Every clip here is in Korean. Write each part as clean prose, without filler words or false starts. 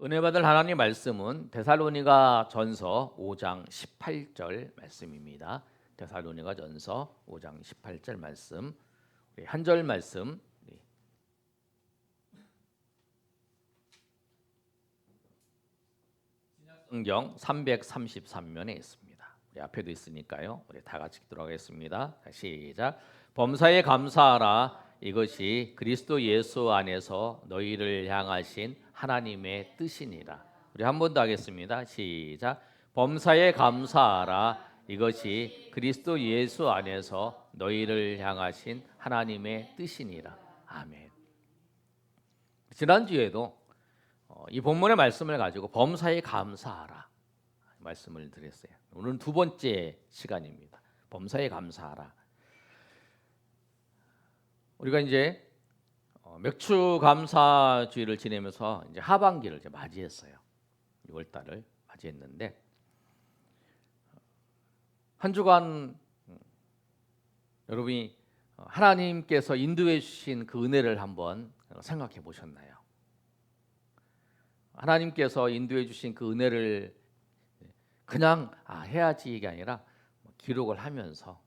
은혜 받을 하나님 말씀은 데살로니가 전서 5장 18절 말씀입니다. 데살로니가 전서 5장 18절 말씀, 우리 한 절 말씀 성경 333면에 있습니다. 우리 앞에도 있으니까요. 우리 다 같이 기도록 하겠습니다. 시작. 범사에 감사하라. 이것이 그리스도 예수 안에서 너희를 향하신 하나님의 뜻이니라. 우리 한 번 더 하겠습니다. 시작. 범사에 감사하라. 이것이 그리스도 예수 안에서 너희를 향하신 하나님의 뜻이니라. 아멘. 지난주에도 이 본문의 말씀을 가지고 범사에 감사하라 말씀을 드렸어요. 오늘은 두 번째 시간입니다. 범사에 감사하라. 우리가 이제 맥주 감사주의를 지내면서 이제 하반기를 이제 맞이했어요. 6월 달을 맞이했는데 한 주간 여러분이 하나님께서 인도해 주신 그 은혜를 한번 생각해 보셨나요? 하나님께서 인도해 주신 그 은혜를 그냥 해야지 이게 아니라 기록을 하면서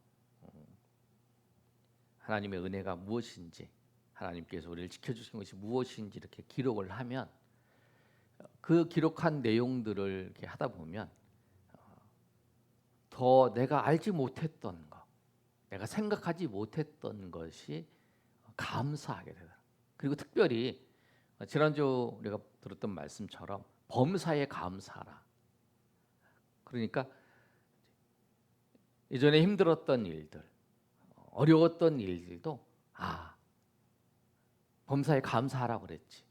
하나님의 은혜가 무엇인지, 하나님께서 우리를 지켜주신 것이 무엇인지 이렇게 기록을 하면 그 기록한 내용들을 이렇게 하다 보면 더 내가 알지 못했던 것, 내가 생각하지 못했던 것이 감사하게 되더라. 그리고 특별히 지난주 우리가 들었던 말씀처럼 범사에 감사하라. 그러니까 예전에 힘들었던 일들, 어려웠던 일들도 범사에 감사하라고 그랬지.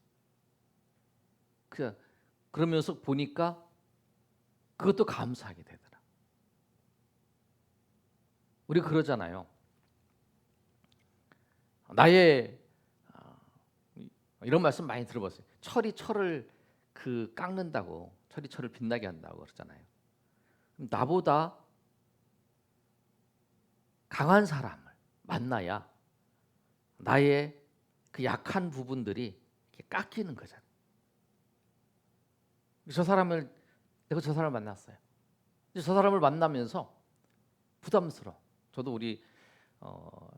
그러면서 보니까 그것도 감사하게 되더라. 우리 그러잖아요. 나의 이런 말씀 많이 들어봤어요. 철이 철을 깎는다고, 철이 철을 빛나게 한다고 그러잖아요. 나보다 강한 사람을 만나야 나의 그 약한 부분들이 이렇게 깎이는 거잖아요. 내가 저 사람을 만났어요. 저 사람을 만나면서 부담스러워. 저도 우리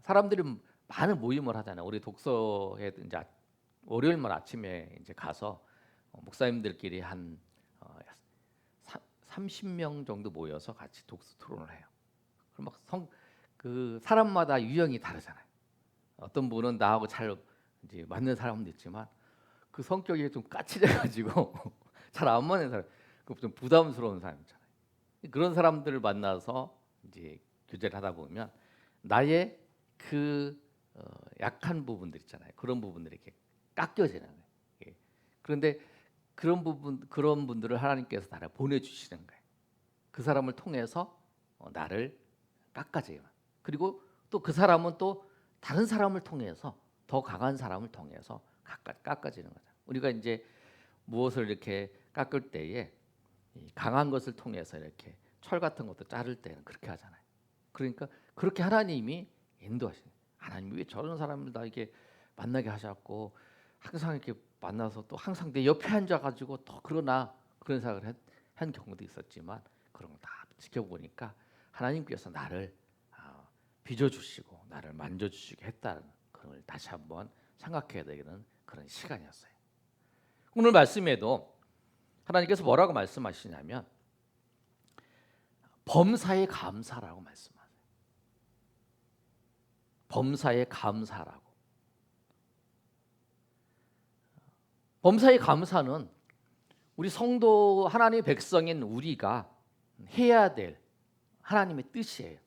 사람들이 많은 모임을 하잖아요. 우리 독서회 이제 월요일만 아침에 이제 가서 목사님들끼리 한 30명 정도 모여서 같이 독서 토론을 해요. 그럼 그 사람마다 유형이 다르잖아요. 어떤 분은 나하고 잘 이제 맞는 사람도 있지만 그 성격이 좀 까칠해가지고 잘 안 맞는 사람, 좀 부담스러운 사람 있잖아요. 그런 사람들을 만나서 이제 교제를 하다 보면 나의 그 약한 부분들 있잖아요. 그런 부분들이 이렇게 깎여지는 거예요. 예. 그런데 그런 분들을 하나님께서 나를 보내주시는 거예요. 그 사람을 통해서 나를 깎아줘요. 그리고 또 그 사람은 또 다른 사람을 통해서 더 강한 사람을 통해서 깎아지는 거죠. 우리가 이제 무엇을 이렇게 깎을 때에 강한 것을 통해서 이렇게 철 같은 것도 자를 때는 그렇게 하잖아요. 그러니까 그렇게 하나님이 인도하시는. 하나님이 왜 저런 사람을 다 이렇게 만나게 하셨고 항상 이렇게 만나서 또 항상 내 옆에 앉아가지고 또 그러나 그런 생각을 한 경우도 있었지만 그런 거 다 지켜보니까 하나님께서 나를 빚어주시고 나를 만져주시게 했다는 그걸 다시 한번 생각해야 되는 그런 시간이었어요. 오늘 말씀에도 하나님께서 뭐라고 말씀하시냐면 범사에 감사라고 말씀하세요. 범사에 감사라고. 범사에 감사는 우리 성도 하나님의 백성인 우리가 해야 될 하나님의 뜻이에요.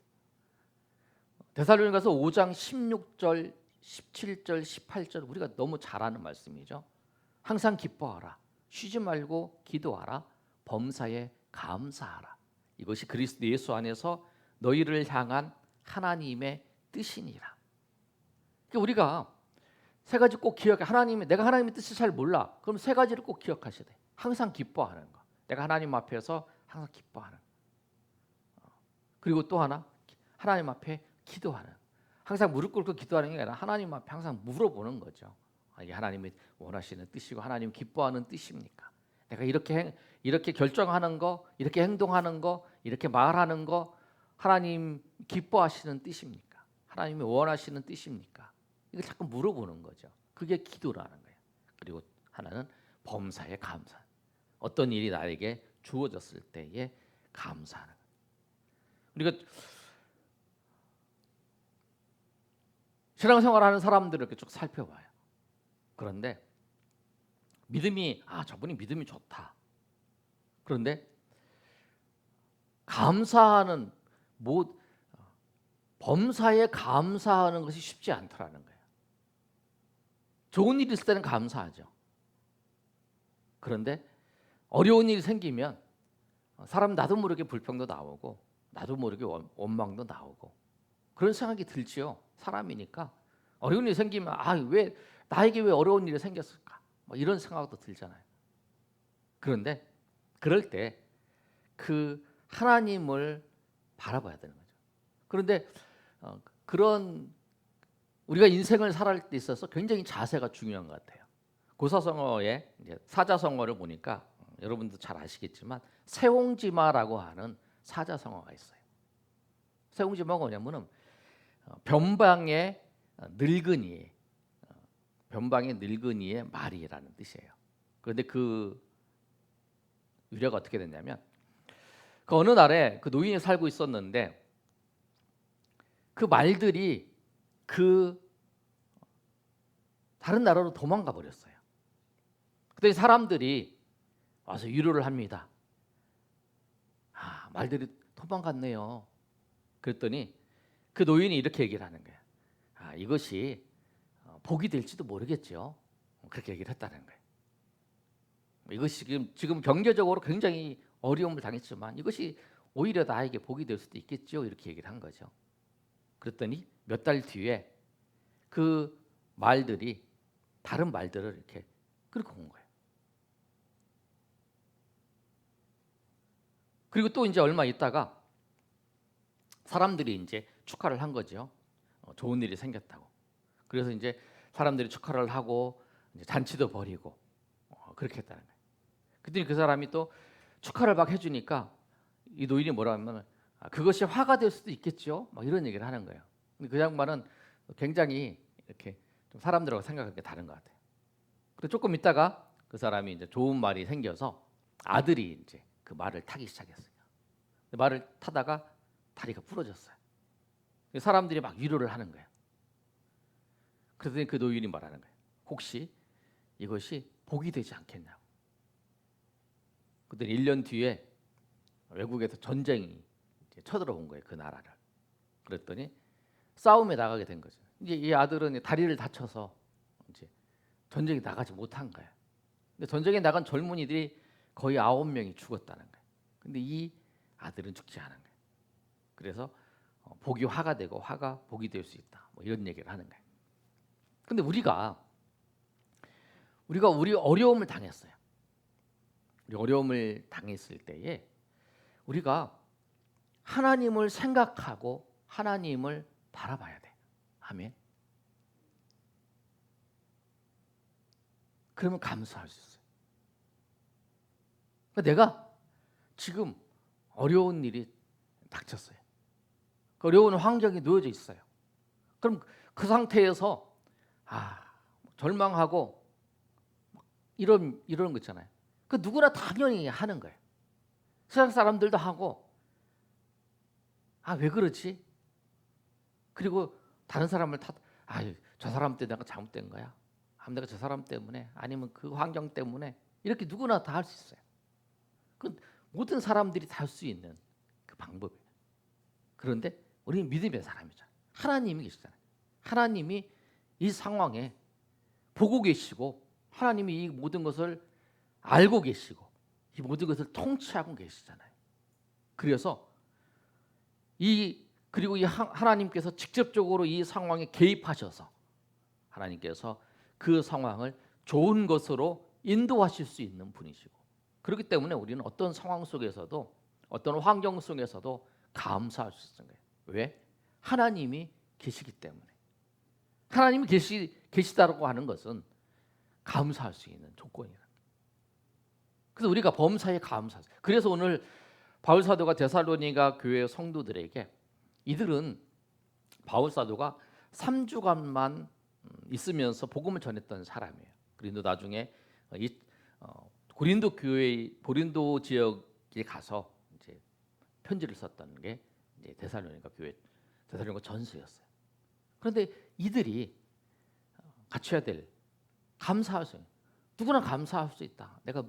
데살로니가서 5장 16절, 17절, 18절 우리가 너무 잘 아는 말씀이죠. 항상 기뻐하라. 쉬지 말고 기도하라. 범사에 감사하라. 이것이 그리스도 예수 안에서 너희를 향한 하나님의 뜻이니라. 그러니까 우리가 세 가지 꼭 기억해. 내가 하나님의 뜻을 잘 몰라. 그럼 세 가지를 꼭 기억하셔야 돼. 항상 기뻐하는 거. 내가 하나님 앞에서 항상 기뻐하는 거. 그리고 또 하나 하나님 앞에 기도하는. 항상 무릎 꿇고 기도하는 게 아니라 하나님 앞에 항상 물어보는 거죠. 이게 하나님이 원하시는 뜻이고 하나님 기뻐하는 뜻입니까? 내가 이렇게 결정하는 거, 이렇게 행동하는 거, 이렇게 말하는 거 하나님 기뻐하시는 뜻입니까? 하나님이 원하시는 뜻입니까? 이걸 자꾸 물어보는 거죠. 그게 기도라는 거예요. 그리고 하나는 범사에 감사. 어떤 일이 나에게 주어졌을 때에 감사하는 거예요. 우리가 신앙생활하는 사람들을 이렇게 쭉 살펴봐요. 그런데 저분이 믿음이 좋다. 그런데 감사하는 범사에 감사하는 것이 쉽지 않더라는 거예요. 좋은 일이 있을 때는 감사하죠. 그런데 어려운 일이 생기면 사람 나도 모르게 불평도 나오고 나도 모르게 원망도 나오고 그런 생각이 들지요. 사람이니까 어려운 일이 생기면 왜 나에게 왜 어려운 일이 생겼을까? 이런 생각도 들잖아요. 그런데 그럴 때 그 하나님을 바라봐야 되는 거죠. 그런데 그런 우리가 인생을 살아갈 때 있어서 굉장히 자세가 중요한 것 같아요. 고사성어의 사자성어를 보니까 여러분도 잘 아시겠지만 세옹지마라고 하는 사자성어가 있어요. 세옹지마가 뭐냐면은 변방의 늙은이의 말이라는 뜻이에요. 그런데 그 유래가 어떻게 됐냐면 그 어느 날에 그 노인이 살고 있었는데 그 말들이 그 다른 나라로 도망가 버렸어요. 그때 사람들이 와서 위로를 합니다. 말들이 도망갔네요. 그랬더니 그 노인이 이렇게 얘기를 하는 거예요. 이것이 복이 될지도 모르겠죠. 그렇게 얘기를 했다는 거예요. 이것이 지금 경제적으로 굉장히 어려움을 당했지만 이것이 오히려 나에게 복이 될 수도 있겠죠. 이렇게 얘기를 한 거죠. 그랬더니 몇 달 뒤에 그 말들이 다른 말들을 이렇게 끌고 온 거예요. 그리고 또 이제 얼마 있다가 사람들이 이제 축하를 한 거죠. 좋은 일이 생겼다고. 그래서 이제 사람들이 축하를 하고 이제 잔치도 벌이고 그렇게 했다는 거예요. 그랬더니 그 사람이 또 축하를 막 해주니까 이 노인이 뭐라 하면 그것이 화가 될 수도 있겠죠. 막 이런 얘기를 하는 거예요. 근데 그 양반은 굉장히 이렇게 좀 사람들하고 생각하는 게 다른 것 같아요. 그리고 조금 있다가 그 사람이 이제 좋은 말이 생겨서 아들이 이제 그 말을 타기 시작했어요. 말을 타다가 다리가 부러졌어요. 사람들이 막 위로를 하는 거예요. 그랬더니 그 노인이 말하는 거예요. 혹시 이것이 복이 되지 않겠냐고. 그때 1년 뒤에 외국에서 전쟁이 쳐들어온 거예요. 그 나라를. 그랬더니 싸움에 나가게 된 거죠. 이제 이 아들은 다리를 다쳐서 이제 전쟁에 나가지 못한 거예요. 근데 전쟁에 나간 젊은이들이 거의 9명이 죽었다는 거예요. 근데 이 아들은 죽지 않은 거예요. 그래서 복이 화가 되고 화가 복이 될 수 있다. 이런 얘기를 하는 거예요. 근데 우리가 우리 어려움을 당했어요. 우리 어려움을 당했을 때에 우리가 하나님을 생각하고 하나님을 바라봐야 돼. 아멘. 그러면 감사할 수 있어요. 그러니까 내가 지금 어려운 일이 닥쳤어요. 어려운 환경에 놓여져 있어요. 그럼 그 상태에서 절망하고 이런 거 있잖아요. 그 누구나 당연히 하는 거예요. 세상 사람들도 하고 왜 그렇지? 그리고 다른 사람을 저 사람 때문에 내가 잘못된 거야. 내가 저 사람 때문에 아니면 그 환경 때문에 이렇게 누구나 다 할 수 있어요. 그 모든 사람들이 다 할 수 있는 그 방법이에요. 그런데 우리는 믿음의 사람이잖아요. 하나님이 계시잖아요. 하나님이 이 상황에 보고 계시고 하나님이 이 모든 것을 알고 계시고 이 모든 것을 통치하고 계시잖아요. 그래서 그리고 이 하나님께서 직접적으로 이 상황에 개입하셔서 하나님께서 그 상황을 좋은 것으로 인도하실 수 있는 분이시고 그렇기 때문에 우리는 어떤 상황 속에서도 어떤 환경 속에서도 감사할 수 있는 거예요. 왜? 하나님이 계시기 때문에. 하나님이 계시다고 하는 것은 감사할 수 있는 조건이라. 그래서 우리가 범사에 감사하세요. 그래서 오늘 바울 사도가 데살로니가 교회 성도들에게, 이들은 바울 사도가 3주간만 있으면서 복음을 전했던 사람이에요. 그리고 나중에 고린도 교회, 고린도 지역에 가서 이제 편지를 썼던 게 이제 데살로니가 교회, 데살로니가 전서였어요. 그런데 이들이 갖춰야 될, 감사할 수, 누구나 감사할 수 있다. 내가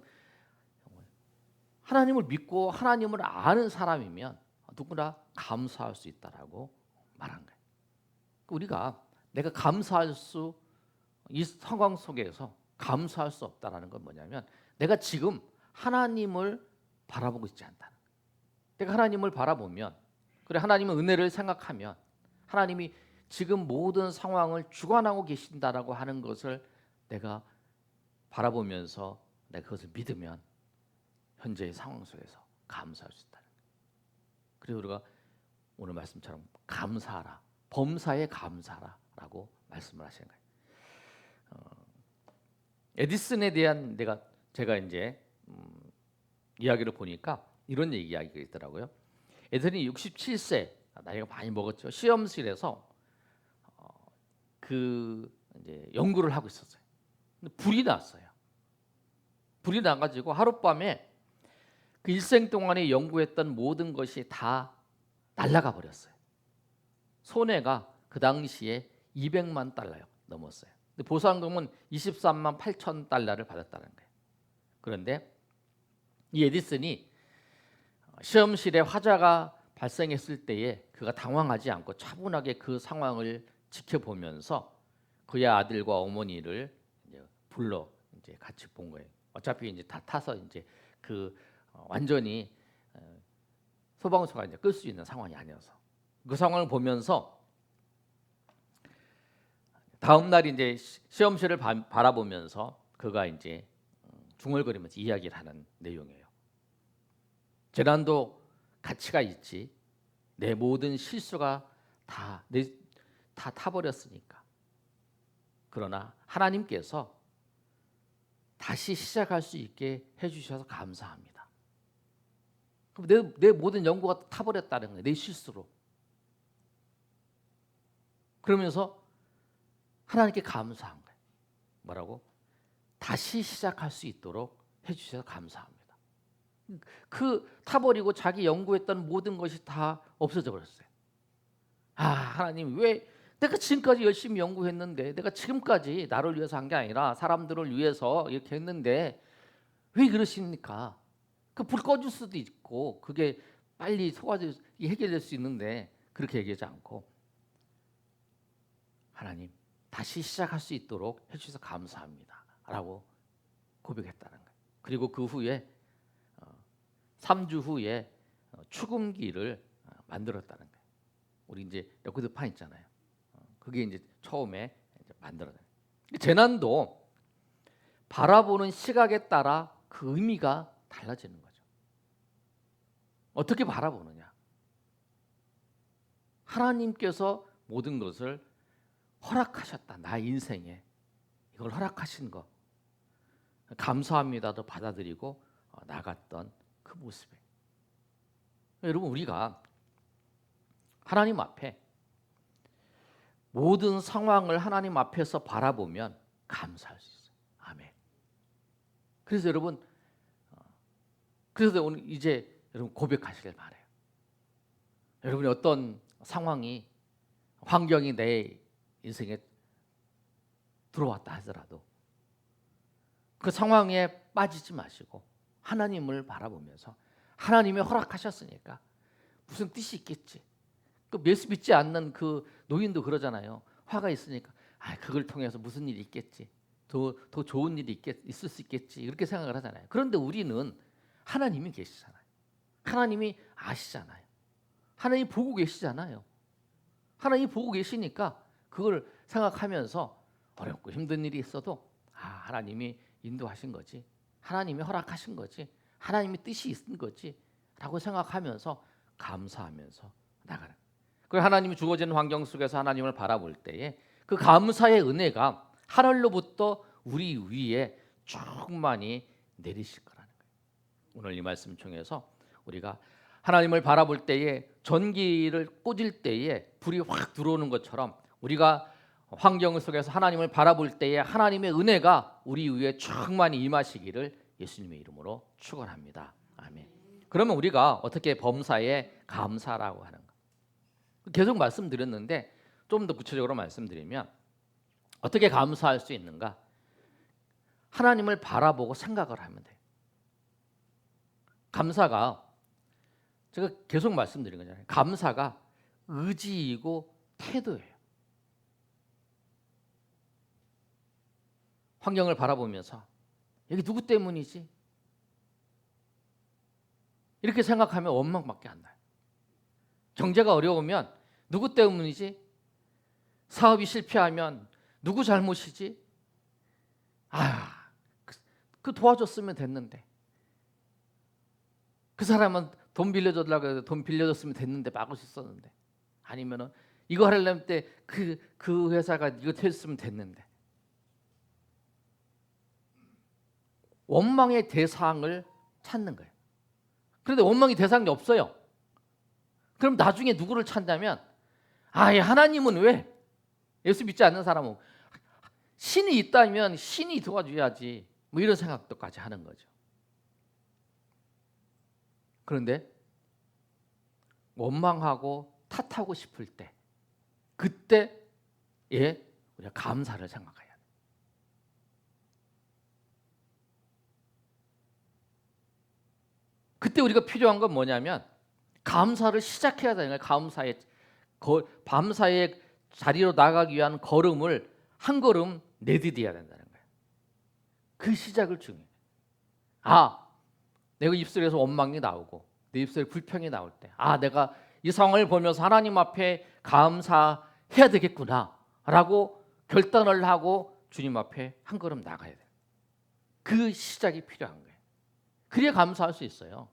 하나님을 믿고 하나님을 아는 사람이면 누구나 감사할 수 있다라고 말한 거예요. 우리가 내가 감사할 수, 이 상황 속에서 감사할 수 없다라는 건 뭐냐면, 내가 지금 하나님을 바라보고 있지 않다는 거예요. 내가 하나님을 바라보면, 그래, 하나님의 은혜를 생각하면, 하나님이 지금 모든 상황을 주관하고 계신다라고 하는 것을 내가 바라보면서 내가 그것을 믿으면 현재의 상황 속에서 감사할 수 있다는 거예요. 그래서 우리가 오늘 말씀처럼 감사하라, 범사에 감사하라라고 말씀을 하시는 거예요. 에디슨에 대한 제가 이제 이야기를 보니까 이런 이야기가 있더라고요. 에디슨이 67세, 나이가 많이 먹었죠. 시험실에서 이제 연구를 하고 있었어요. 근데 불이 났어요. 불이 나가지고 하룻밤에 그 일생 동안에 연구했던 모든 것이 다 날아가 버렸어요. 손해가 그 당시에 200만 달러요 넘었어요. 근데 보상금은 23만 8천 달러를 받았다는 거예요. 그런데 이 에디슨이 시험실에 화재가 발생했을 때에 그가 당황하지 않고 차분하게 그 상황을 지켜보면서 그의 아들과 어머니를 이제 불러 이제 같이 본 거예요. 어차피 이제 다 타서 이제 완전히 소방서가 이제 끌 수 있는 상황이 아니어서 그 상황을 보면서 다음 날 이제 시험실을 바라보면서 그가 이제 중얼거리면서 이야기를 하는 내용이에요. 재난도 가치가 있지. 내 모든 실수가 다 타버렸으니까. 그러나 하나님께서 다시 시작할 수 있게 해주셔서 감사합니다. 그럼 내 모든 연구가 타버렸다는 거예요. 내 실수로. 그러면서 하나님께 감사한 거예요. 뭐라고? 다시 시작할 수 있도록 해주셔서 감사합니다. 그 타버리고 자기 연구했던 모든 것이 다 없어져 버렸어요. 하나님, 왜 내가 지금까지 열심히 연구했는데, 내가 지금까지 나를 위해서 한 게 아니라 사람들을 위해서 이렇게 했는데 왜 그러십니까? 그 불 꺼줄 수도 있고 그게 빨리 해결될 수 있는데 그렇게 얘기하지 않고, 하나님, 다시 시작할 수 있도록 해주셔서 감사합니다 라고 고백했다는 거예요. 그리고 그 후에 3주 후에 축음기를 만들었다는 거예요. 우리 이제 레코드판 있잖아요. 그게 이제 처음에 만들어낸. 재난도 바라보는 시각에 따라 그 의미가 달라지는 거죠. 어떻게 바라보느냐? 하나님께서 모든 것을 허락하셨다. 나 인생에 이걸 허락하신 거 감사합니다도 받아들이고 나갔던 그 모습에, 여러분, 우리가 하나님 앞에 모든 상황을 하나님 앞에서 바라보면 감사할 수 있어요. 아멘. 그래서 여러분, 그래서 오늘 이제 여러분 고백하시길 바라요. 여러분이 어떤 상황이, 환경이 내 인생에 들어왔다 하더라도 그 상황에 빠지지 마시고 하나님을 바라보면서, 하나님이 허락하셨으니까 무슨 뜻이 있겠지. 그 예수 믿지 않는 그 노인도 그러잖아요. 화가 있으니까 그걸 통해서 무슨 일이 있겠지. 더 좋은 일이 있을 수 있겠지. 이렇게 생각을 하잖아요. 그런데 우리는 하나님이 계시잖아요. 하나님이 아시잖아요. 하나님이 보고 계시잖아요. 하나님이 보고 계시니까 그걸 생각하면서 어렵고 힘든 일이 있어도 하나님이 인도하신 거지, 하나님이 허락하신 거지, 하나님의 뜻이 있는 거지 라고 생각하면서 감사하면서 나가는. 그리고 하나님이 주어진 환경 속에서 하나님을 바라볼 때에 그 감사의 은혜가 하늘로부터 우리 위에 충만히 내리실 거라는 거예요. 오늘 이 말씀 중에서 우리가 하나님을 바라볼 때에 전기를 꽂을 때에 불이 확 들어오는 것처럼 우리가 환경 속에서 하나님을 바라볼 때에 하나님의 은혜가 우리 위에 충만히 임하시기를 예수님의 이름으로 축원합니다. 아멘. 그러면 우리가 어떻게 범사에 감사라고 하는가? 계속 말씀드렸는데 좀 더 구체적으로 말씀드리면 어떻게 감사할 수 있는가? 하나님을 바라보고 생각을 하면 돼요. 감사가 제가 계속 말씀드린 거잖아요. 감사가 의지이고 태도예요. 환경을 바라보면서 여기 누구 때문이지? 이렇게 생각하면 원망밖에 안 나요. 경제가 어려우면 누구 때문이지? 사업이 실패하면 누구 잘못이지? 그 도와줬으면 됐는데. 그 사람은 돈 빌려주려고 해서 돈 빌려줬으면 됐는데 막을 수 있었는데. 아니면은 이거 하려면 때 그 회사가 이거 했으면 됐는데. 원망의 대상을 찾는 거예요. 그런데 원망의 대상이 없어요. 그럼 나중에 누구를 찾냐면 하나님은 왜? 예수 믿지 않는 사람은 신이 있다면 신이 도와줘야지 뭐 이런 생각도까지 하는 거죠. 그런데 원망하고 탓하고 싶을 때 그때에 우리가 감사를 생각해야 돼요. 그때 우리가 필요한 건 뭐냐면 감사를 시작해야 되는 거예요. 밤사이의 자리로 나가기 위한 걸음을 한 걸음 내디뎌야 된다는 거예요. 그 시작을 중요해요. 내가 입술에서 원망이 나오고 내 입술에 불평이 나올 때 내가 이 상황을 보면서 하나님 앞에 감사해야 되겠구나 라고 결단을 하고 주님 앞에 한 걸음 나가야 돼요. 그 시작이 필요한 거예요. 그래야 감사할 수 있어요.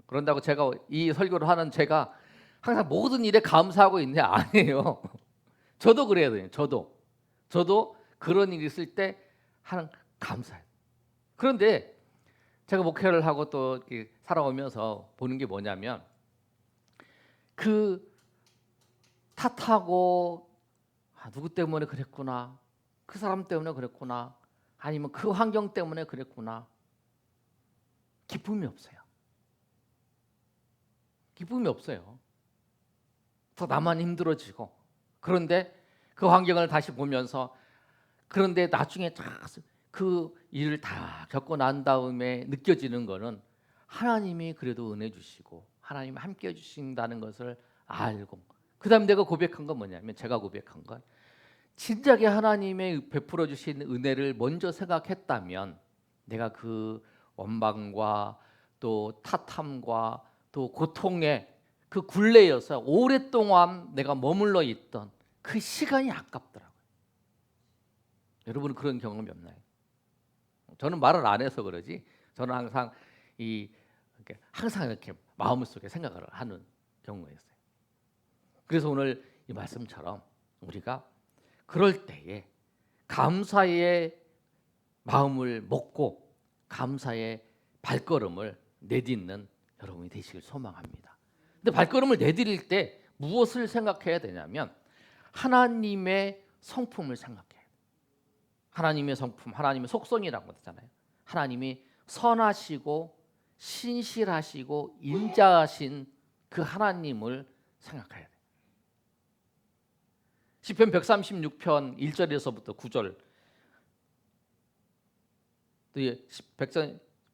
그런다고 제가 이 설교를 하는 제가 항상 모든 일에 감사하고 있는 게 아니에요. 저도 그래야 돼요. 저도 그런 일이 있을 때 하는 감사해요. 그런데 제가 목회를 하고 또 이렇게 살아오면서 보는 게 뭐냐면 그 탓하고 누구 때문에 그랬구나, 그 사람 때문에 그랬구나, 아니면 그 환경 때문에 그랬구나, 기쁨이 없어요. 기쁨이 없어요. 더 나만 힘들어지고. 그런데 그 환경을 다시 보면서 그런데 나중에 그 일을 다 겪고 난 다음에 느껴지는 거는 하나님이 그래도 은혜 주시고 하나님이 함께 해주신다는 것을 알고, 그 다음 내가 고백한 건 뭐냐면, 제가 고백한 건 진작에 하나님의 베풀어 주신 은혜를 먼저 생각했다면 내가 그 원망과 또 탓함과 또 고통의 그 굴레여서 오랫동안 내가 머물러 있던 그 시간이 아깝더라고요. 여러분은 그런 경험이 없나요? 저는 말을 안 해서 그러지 저는 항상 이렇게 마음속에 생각을 하는 경우가 있어요. 그래서 오늘 이 말씀처럼 우리가 그럴 때에 감사의 마음을 먹고 감사의 발걸음을 내딛는 여러분이 되시길 소망합니다. 근데 발걸음을 내디딜 때 무엇을 생각해야 되냐면 하나님의 성품을 생각해야 돼요. 하나님의 성품, 하나님의 속성이라고 하잖아요. 하나님이 선하시고 신실하시고 인자하신 그 하나님을 생각해야 돼요. 시편 136편 1절에서부터 9절,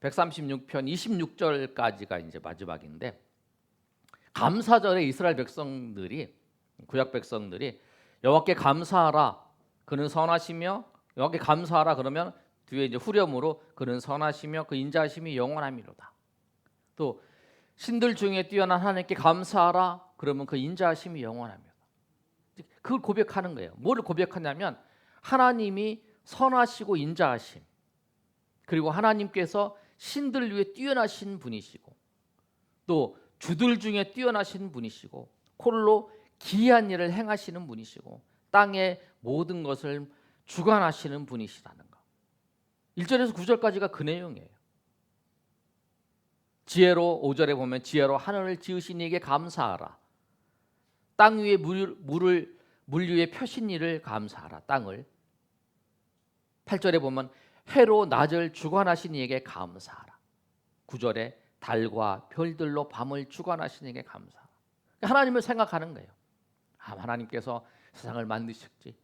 136편 26절까지가 이제 마지막인데, 감사절에 이스라엘 백성들이, 구약 백성들이 여호와께 감사하라 그는 선하시며, 여호와께 감사하라 그러면 뒤에 이제 후렴으로 그는 선하시며 그 인자하심이 영원함이로다. 또 신들 중에 뛰어난 하나님께 감사하라 그러면 그 인자하심이 영원함이로다. 그걸 고백하는 거예요. 뭐를 고백하냐면 하나님이 선하시고 인자하심, 그리고 하나님께서 신들 위에 뛰어나신 분이시고 또 주들 중에 뛰어나신 분이시고 홀로 기이한 일을 행하시는 분이시고 땅의 모든 것을 주관하시는 분이시라는 거. 1절에서 9절까지가 그 내용이에요. 지혜로 5절에 보면 지혜로 하늘을 지으신 이에게 감사하라. 땅 위에 물 위에 펴신 이를 감사하라. 땅을. 8절에 보면 해로 낮을 주관하신 이에게 감사하라. 9절에 달과 별들로 밤을 주관하신 이에게 감사하라. 하나님을 생각하는 거예요. 하나님께서 세상을 만드셨지.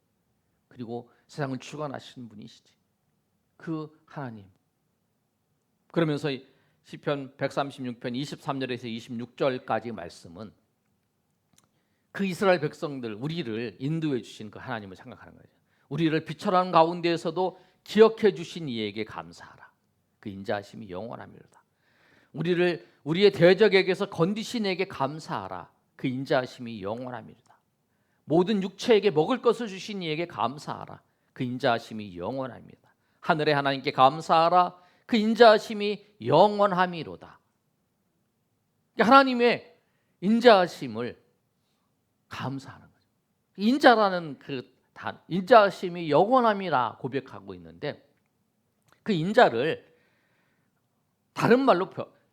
그리고 세상을 주관하시는 분이시지. 그 하나님. 그러면서 시편 136편 23절에서 26절까지 말씀은 그 이스라엘 백성들, 우리를 인도해 주신 그 하나님을 생각하는 거죠. 우리를 비천한 가운데에서도 기억해 주신 이에게 감사하라. 그 인자하심이 영원하미로다. 우리의 대적에게서 건지신 이에게 감사하라. 그 인자하심이 영원하미로다. 모든 육체에게 먹을 것을 주신 이에게 감사하라. 그 인자하심이 영원합니다. 하늘의 하나님께 감사하라. 그 인자하심이 영원함이로다. 하나님의 인자하심을 감사하는 거죠. 인자라는 인자하심이 영원함이라 고백하고 있는데 그 인자를 다른 말로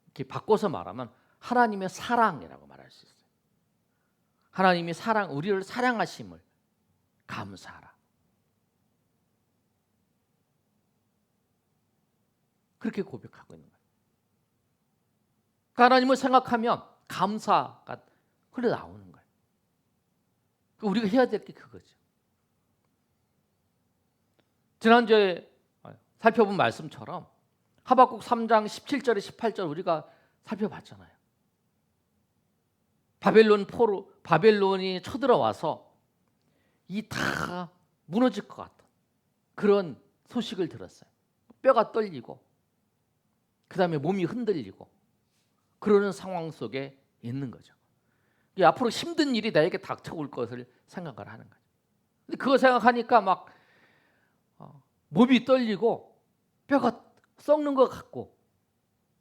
이렇게 바꿔서 말하면 하나님의 사랑이라고 말할 수 있어요. 하나님이 우리를 사랑하심을 감사하라. 그렇게 고백하고 있는 거예요. 하나님을 생각하면 감사가 흘러나오는 거예요. 우리가 해야 될 게 그거죠. 지난주에 살펴본 말씀처럼 하박국 3장 17절에 18절 우리가 살펴봤잖아요. 바벨론이 쳐들어와서 이 다 무너질 것 같은 그런 소식을 들었어요. 뼈가 떨리고 그 다음에 몸이 흔들리고 그러는 상황 속에 있는 거죠. 앞으로 힘든 일이 나에게 닥쳐올 것을 생각을 하는 거죠. 근데 그거 생각하니까 막 몸이 떨리고 뼈가 썩는 것 같고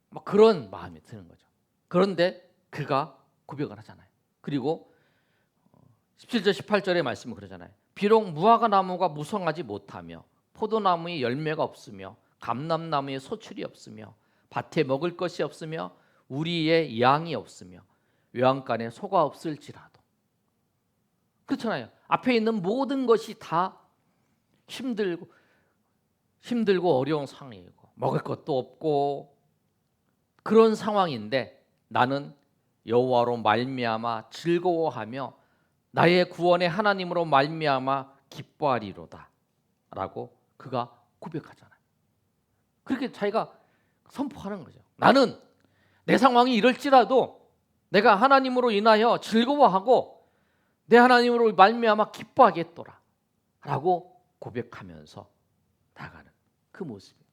막 그런 마음이 드는 거죠. 그런데 그가 고백을 하잖아요. 그리고 17절 18절의 말씀은 그러잖아요. 비록 무화과 나무가 무성하지 못하며 포도나무에 열매가 없으며 감람나무에 소출이 없으며 밭에 먹을 것이 없으며 우리의 양이 없으며 외양간에 소가 없을지라도 그렇잖아요. 앞에 있는 모든 것이 다 힘들고 어려운 상황이고 먹을 것도 없고 그런 상황인데 나는 여호와로 말미암아 즐거워하며 나의 구원의 하나님으로 말미암아 기뻐하리로다 라고 그가 고백하잖아요. 그렇게 자기가 선포하는 거죠. 나는 내 상황이 이럴지라도 내가 하나님으로 인하여 즐거워하고 내 하나님으로 말미암아 기뻐하겠더라 라고 고백하면서 나가는 그 모습이에요.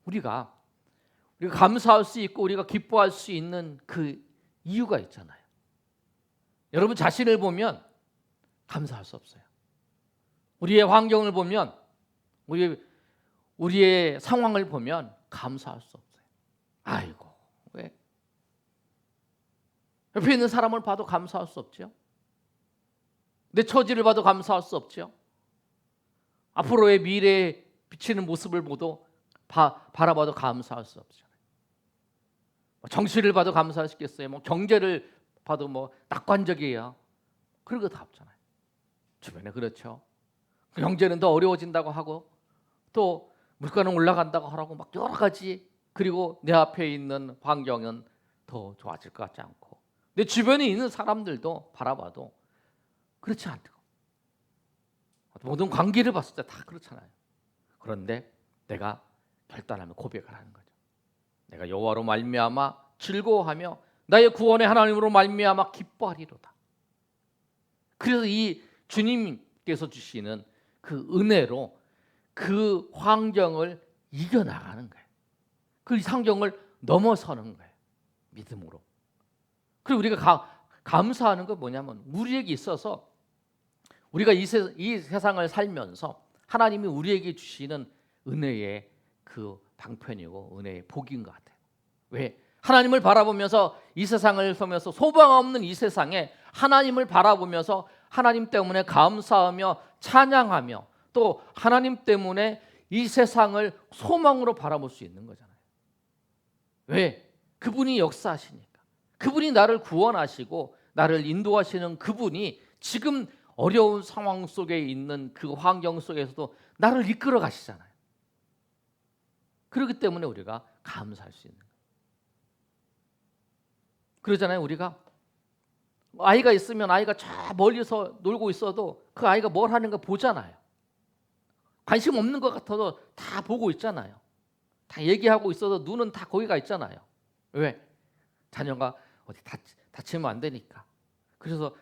우리가 감사할 수 있고 우리가 기뻐할 수 있는 그 이유가 있잖아요. 여러분 자신을 보면 감사할 수 없어요. 우리의 환경을 보면 우리의 상황을 보면 감사할 수 없어요. 아이고 왜? 옆에 있는 사람을 봐도 감사할 수 없죠. 내 처지를 봐도 감사할 수 없죠. 앞으로의 미래에 비치는 모습을 보도 바라봐도 감사할 수 없잖아요. 정치를 봐도 감사할 수 있겠어요. 경제를 봐도 낙관적이에요. 그런 거 다 없잖아요. 주변에 그렇죠. 경제는 더 어려워진다고 하고 또 물가는 올라간다고 하라고 막 여러 가지 그리고 내 앞에 있는 환경은 더 좋아질 것 같지 않고 내 주변에 있는 사람들도 바라봐도 그렇지 않다고 모든 관계를 봤을 때 다 그렇잖아요. 그런데 내가 결단하며 고백을 하는 거죠. 내가 여호와로 말미암아 즐거워하며 나의 구원의 하나님으로 말미암아 기뻐하리로다. 그래서 이 주님께서 주시는 그 은혜로 그 환경을 이겨나가는 거예요. 그 상경을 넘어서는 거예요. 믿음으로. 그리고 우리가 감사하는 건 뭐냐면 우리에게 있어서 우리가 이 세상을 살면서 하나님이 우리에게 주시는 은혜의 그 방편이고 은혜의 복인 것 같아요. 왜? 하나님을 바라보면서 이 세상을 보면서 소망 없는 이 세상에 하나님을 바라보면서 하나님 때문에 감사하며 찬양하며 또 하나님 때문에 이 세상을 소망으로 바라볼 수 있는 거잖아요. 왜? 그분이 역사하시니까. 그분이 나를 구원하시고 나를 인도하시는 그분이 지금 어려운 상황 속에 있는 그 환경 속에서도 나를 이끌어 가시잖아요. 그렇기 때문에 우리가 감사할 수 있는 거예요. 그러잖아요. 우리가 아이가 있으면 아이가 저 멀리서 놀고 있어도 그 아이가 뭘 하는가 보잖아요. 관심 없는 것 같아도 다 보고 있잖아요. 다 얘기하고 있어도 눈은 다 거기가 있잖아요. 왜? 자녀가 어디 다치면 안 되니까. 그래서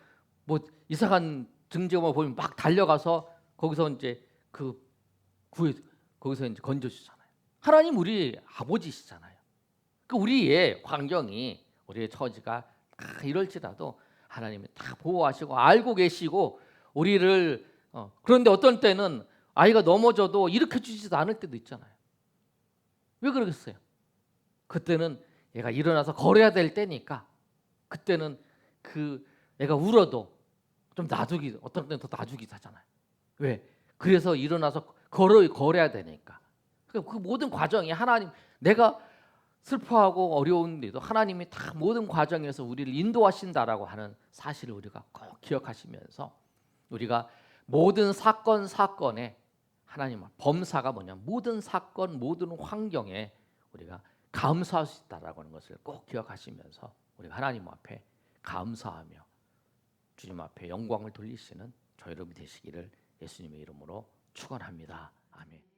뭐 이상한 증거만 보면 막 달려가서 거기서 이제 그 구해 거기서 이제 건져주잖아요. 하나님 우리 아버지시잖아요. 그 우리의 환경이 우리의 처지가 다 이럴지라도 하나님이 다 보호하시고 알고 계시고 우리를 그런데 어떤 때는 아이가 넘어져도 일으켜 주지도 않을 때도 있잖아요. 왜 그러겠어요? 그때는 얘가 일어나서 걸어야 될 때니까 그때는 그 애가 울어도 좀 놔두기 어떤 때는 더 놔주기 하잖아요. 왜? 그래서 일어나서 걸어야 되니까. 그 모든 과정이 하나님 내가 슬퍼하고 어려운데도 하나님이 다 모든 과정에서 우리를 인도하신다라고 하는 사실을 우리가 꼭 기억하시면서 우리가 모든 사건에 하나님 범사가 뭐냐 모든 사건 모든 환경에 우리가 감사할 수 있다라고 하는 것을 꼭 기억하시면서 우리가 하나님 앞에 감사하며 주님 앞에 영광을 돌리시는 저 여러분이 되시기를 예수님의 이름으로 축원합니다. 아멘.